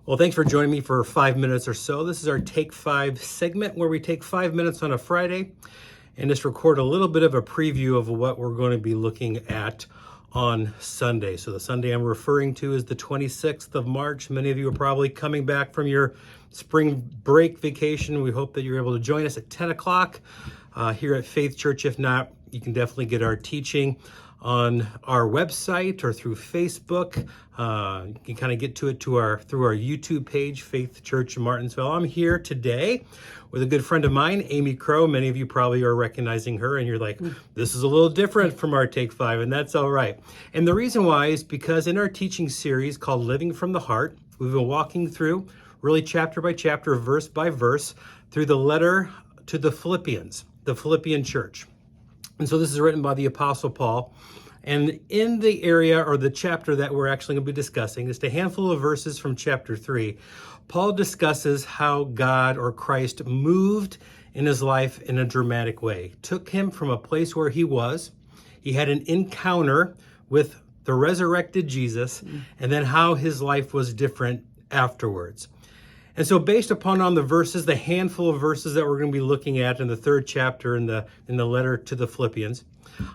Well, thanks for joining me for 5 minutes or so. This is our Take 5 segment where we take 5 minutes on a Friday and just record a little bit of a preview of what we're going to be looking at on Sunday. So the Sunday I'm referring to is the 26th of March. Many of you are probably coming back from your spring break vacation. We hope that you're able to join us at 10 o'clock here at Faith Church. If not, you can definitely get our teaching on our website or through Facebook. You can kind of get to it through our YouTube page, Faith Church Martinsville. I'm here today with a good friend of mine, Amy Crow. Many of you probably are recognizing her and you're like, this is a little different from our Take 5, and that's all right. And the reason why is because in our teaching series called Living from the Heart, we've been walking through really chapter by chapter, verse by verse, through the letter to the Philippians, the Philippian church. And so this is written by the Apostle Paul. And in the area or the chapter that we're actually going to be discussing, just a handful of verses from chapter 3, Paul discusses how God or Christ moved in his life in a dramatic way. Took him from a place where he had an encounter with the resurrected Jesus, and then how his life was different afterwards. And so based upon the verses, the handful of verses that we're going to be looking at in the third chapter in the letter to the Philippians,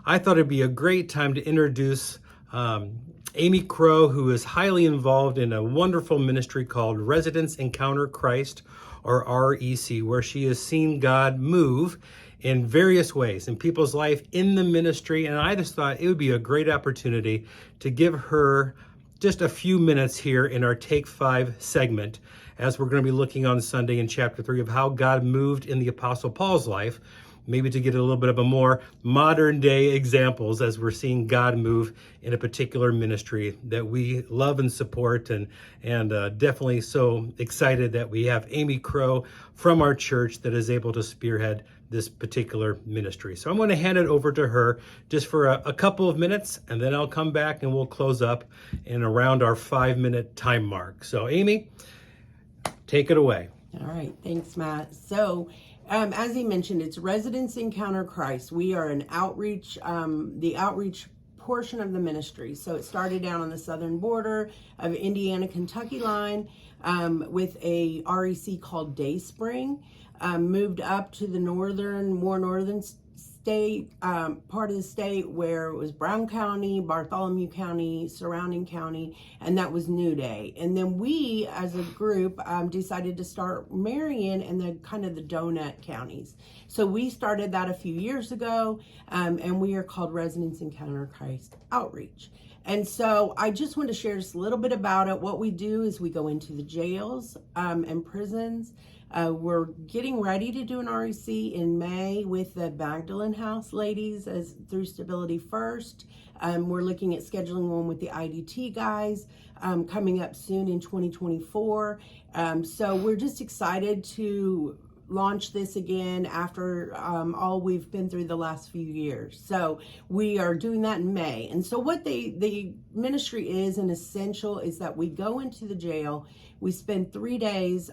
I thought it'd be a great time to introduce Amy Crow, who is highly involved in a wonderful ministry called Residents Encounter Christ, or REC, where she has seen God move in various ways in people's life in the ministry. And I just thought it would be a great opportunity to give her just a few minutes here in our Take 5 segment, as we're going to be looking on Sunday in chapter 3 of how God moved in the Apostle Paul's life, maybe to get a little bit of a more modern day examples as we're seeing God move in a particular ministry that we love and support, and definitely so excited that we have Amy Crow from our church that is able to spearhead this particular ministry. So I'm going to hand it over to her just for a couple of minutes, and then I'll come back and we'll close up in around our 5-minute time mark. So Amy, take it away. All right. Thanks, Matt. So, as he mentioned, it's Residents Encounter Christ. We are an outreach, the outreach portion of the ministry. So it started down on the southern border of Indiana-Kentucky line with a REC called Dayspring. Moved up to the more northern state, part of the state where it was Brown County, Bartholomew County, surrounding county, and that was New Day. And then we, as a group, decided to start Marion and the kind of the donut counties. So we started that a few years ago, and we are called Residents Encounter Christ Outreach. And so I just want to share just a little bit about it. What we do is we go into the jails and prisons. We're getting ready to do an REC in May with the Magdalene House ladies as through Stability First. We're looking at scheduling one with the IDT guys coming up soon in 2024. So we're just excited to launch this again after all we've been through the last few years. So we are doing that in May. And so what the ministry is, and essential, is that we go into the jail. We spend 3 days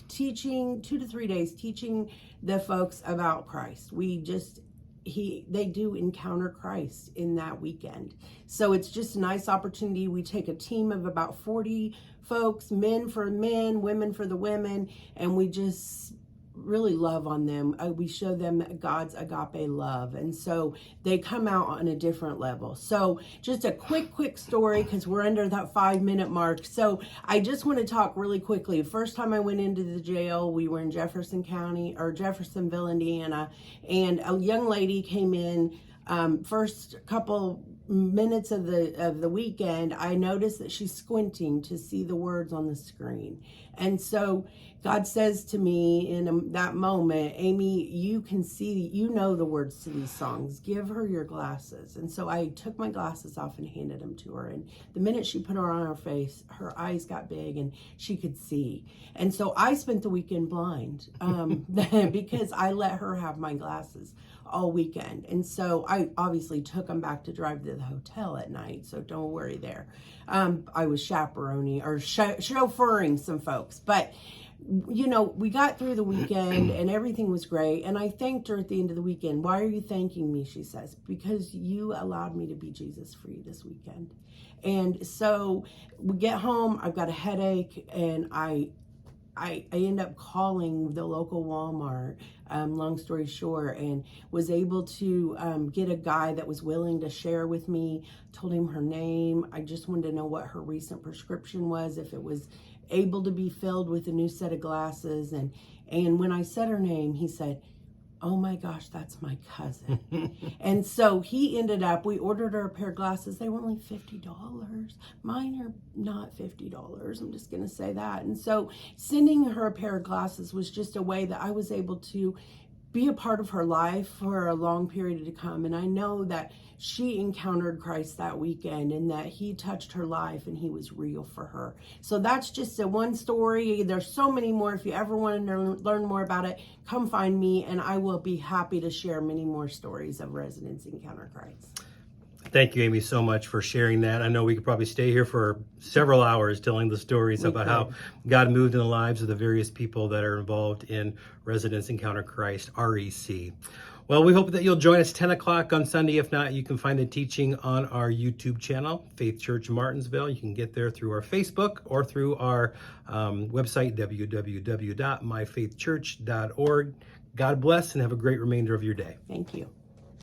teaching, 2 to 3 days teaching the folks about Christ. They do encounter Christ in that weekend. So it's just a nice opportunity. We take a team of about 40 folks, men for men, women for the women, and we just really love on them. We show them God's agape love, and so they come out on a different level. So just a quick story, because we're under that 5-minute mark. So I just want to talk really quickly. First time I went into the jail, we were in Jeffersonville, Indiana, and a young lady came in. First couple minutes of the weekend, I noticed that she's squinting to see the words on the screen. And so God says to me in that moment, Amy, you can see, you know the words to these songs. Give her your glasses. And so I took my glasses off and handed them to her. And the minute she put her on her face, her eyes got big and she could see. And so I spent the weekend blind because I let her have my glasses all weekend. And so I obviously took them back to drive to the hotel at night. So don't worry there. I was chaperoning or chauffeuring some folks. But you know, we got through the weekend and everything was great. And I thanked her at the end of the weekend. Why are you thanking me? She says, because you allowed me to be Jesus for you this weekend. And so we get home, I've got a headache, and I end up calling the local Walmart, long story short, and was able to get a guy that was willing to share with me, told him her name. I just wanted to know what her recent prescription was, if it was able to be filled with a new set of glasses. And when I said her name, he said, oh my gosh, that's my cousin. And so he ended up, we ordered her a pair of glasses. They were only $50. Mine are not $50. I'm just going to say that. And so sending her a pair of glasses was just a way that I was able to be a part of her life for a long period to come. And I know that she encountered Christ that weekend and that he touched her life and he was real for her. So that's just a one story. There's so many more. If you ever want to learn more about it, come find me and I will be happy to share many more stories of residents encounter Christ. Thank you, Amy, so much for sharing that. I know we could probably stay here for several hours telling the stories about how God moved in the lives of the various people that are involved in Residents Encounter Christ, REC. Well, we hope that you'll join us 10 o'clock on Sunday. If not, you can find the teaching on our YouTube channel, Faith Church Martinsville. You can get there through our Facebook or through our website, www.myfaithchurch.org. God bless and have a great remainder of your day. Thank you.